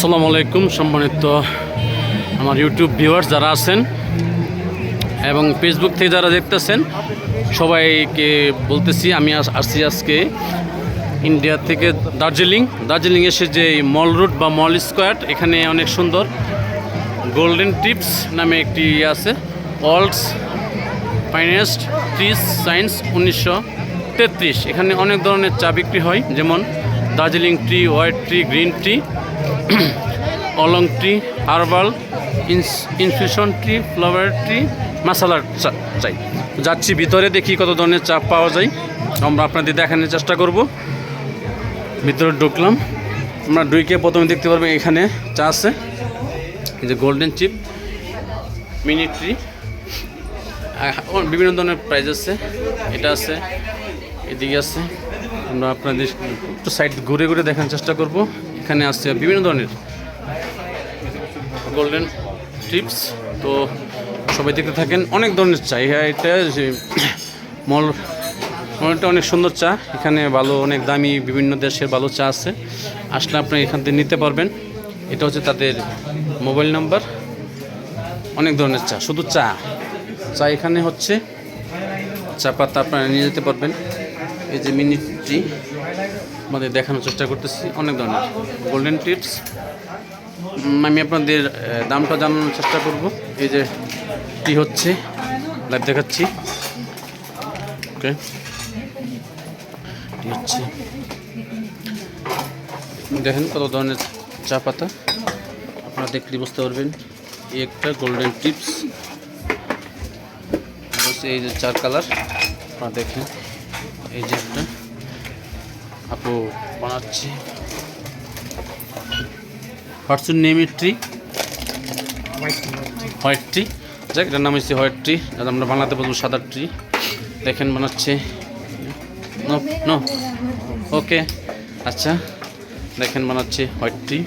আসসালামু আলাইকুম সম্মানিত আমার ইউটিউব ভিউয়ার্স যারা আছেন এবং ফেসবুক থেকে যারা দেখতেছেন সবাইকে বলতেছি আমি আসছি আজকে ইন্ডিয়া থেকে দার্জিলিং এসে যে মল রুট বা মল স্কোয়ার এখানে অনেক সুন্দর গোল্ডেন টিপস নামে একটি আছে ওয়ার্ল্ডস ফাইনেস্ট ট্রিজ সায়েন্স 1933 এখানে অনেক ধরনের চা বিক্রি হয় যেমন Darjeeling tea, white tea, green tea, oolong tea, herbal, infusion tea, flower tea, মশালার চাই। যাচ্ছি ভিতরে দেখি কত ধরনের চা পাওয়া যায়, আমরা আপনাদের দেখানোর চেষ্টা করব। ভিতরে ঢুকলাম, আমরা ঢুকে প্রথমে দেখতে পারবেন এখানে চা আছে, এই যে গোল্ডেন চিপ, মিনি ট্রি, বিভিন্ন ধরনের প্রাইস আছে। এটা আছে, এদিকে আছে, আমরা আপনাদের একটু সাইড ঘুরে ঘুরে দেখার চেষ্টা করব। এখানে আছে বিভিন্ন ধরনের গোল্ডেন টিপস, তো সবাই দেখতে থাকেন। অনেক ধরনের চা, এটা যে মলটা অনেক সুন্দর চা, এখানে ভালো অনেক দামি বিভিন্ন দেশের ভালো চা আছে, আসলে আপনি এখান থেকে নিতে পারবেন। এটা হচ্ছে তাদের মোবাইল নাম্বার। অনেক ধরনের চা, শুধু চা এখানে হচ্ছে চা পাতা আপনারা নিয়ে যেতে পারবেন। এই যে মিনি ট্রি আমাদের দেখানোর চেষ্টা করতেছি, অনেক ধরনের গোল্ডেন টিপস। আমি আপনাদের দামটা জানানোর চেষ্টা করব। এই যে টি হচ্ছে লাইভ দেখাচ্ছি, ওকে, টি হচ্ছে, দেখেন কত ধরনের চা পাতা, আপনারা দেখলে বুঝতে পারবেন। এই একটা গোল্ডেন টিপস, এই যে চার কালার আপনারা দেখেন। এই যে একটা আপু বানাচ্ছি, হোয়াটস নেম ট্রি, হোয়াইট ট্রি, যাক এটার নাম হচ্ছে হোয়াইট ট্রি, আমরা বাংলাতে বলবো সাদা ট্রি। দেখেন বানাচ্ছে, নো ওকে, আচ্ছা, দেখেন বানাচ্ছে হোয়াইট ট্রি।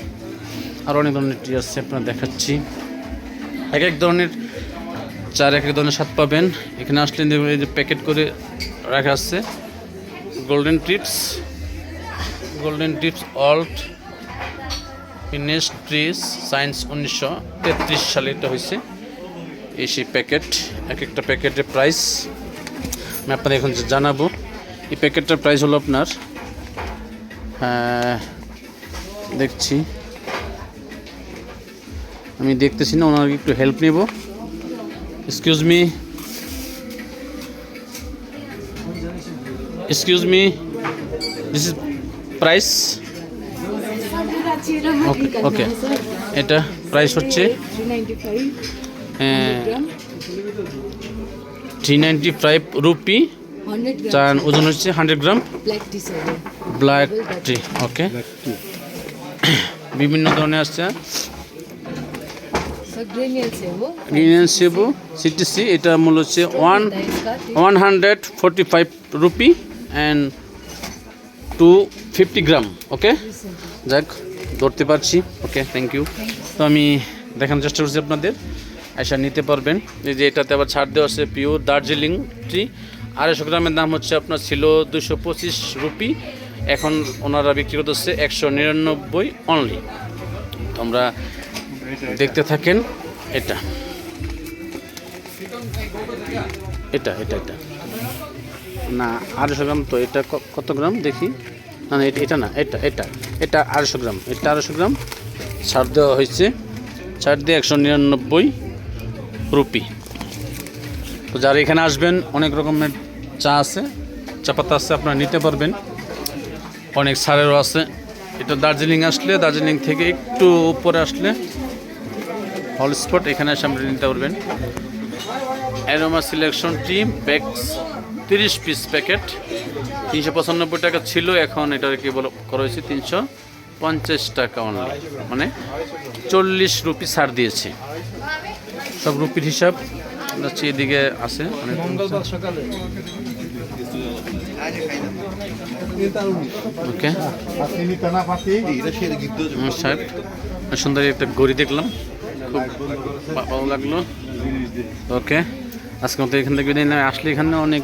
আর অনেক ধরনের ট্রি আছে, আপনারা দেখাচ্ছি। এক এক ধরনের চার এক এক ধরনের স্বাদ পাবেন। এখানে আসলে এই যে প্যাকেট করে রাখা আছে golden tips world finest teas since 1933 সালে এটা হয়েছে। এই সেই প্যাকেট, এক একটা প্যাকেটের প্রাইস আমি আপনাদের এখন জানাবো। এই প্যাকেটটার প্রাইস হলো আপনার, দেখছি আমি দেখতেছি না, ওনার একটু হেল্প নেব। Excuse me, this is price. Okay, এটা প্রাইস হচ্ছে 395 রুপি, চার ওজন হচ্ছে 100 গ্রাম, ব্ল্যাক টি, ওকে, বিভিন্ন ধরনের আছে। গ্রিন সেবু সিটিসি, এটা মূল্য হচ্ছে 145 রুপি অ্যান্ড 250 গ্রাম, ওকে, যাক ধরতে পারছি, ওকে, থ্যাংক ইউ। তো আমি দেখানোর চেষ্টা করছি আপনাদের, আইসা নিতে পারবেন। এই যে এটাতে আবার ছাড় দেওয়া আছে, পিওর দার্জিলিং ট্রি, 250 গ্রামের দাম হচ্ছে আপনার ছিল 225 রুপি, এখন ওনারা বিক্রি করতেছে 199 অনলি। তো আমরা দেখতে থাকেন। এটা এটা এটা এটা না 250 গ্রাম, তো এটা কত গ্রাম দেখি, না এটা না, এটা এটা এটা 250 গ্রাম, এটা 250 গ্রাম ছাড় দেওয়া হয়েছে, ছাড় দিয়ে 199 রুপি। তো যারা এখানে আসবেন অনেক রকমের চা আছে, চা পাতা আছে, আপনারা নিতে পারবেন, অনেক ছাড়েরও আছে। এটা দার্জিলিং আসলে, দার্জিলিং থেকে একটু উপরে আসলে হল স্পট, এখানে এসে আমরা নিতে পারবেন। অ্যারোমা সিলেকশন টি ব্যাগস 30 পিস প্যাকেট, 395 টাকা ছিল, এখন এটাকে করা হয়েছে 350 টাকা অনলি, মানে 40 রুপি ছাড় দিয়েছে। সব রুপির হিসাব যাচ্ছে, এদিকে আছে অনেক। ওকে, সাহেব সুন্দর একটা ঘড়ি দেখলাম, খুব ভালো লাগলো। ওকে, আজকে মতো এখান থেকে আসলে এখানে অনেক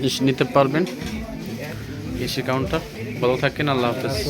জিনিস নিতে পারবেন। এসি কাউন্টার, ভালো থাকেন, আল্লাহ হাফেজ।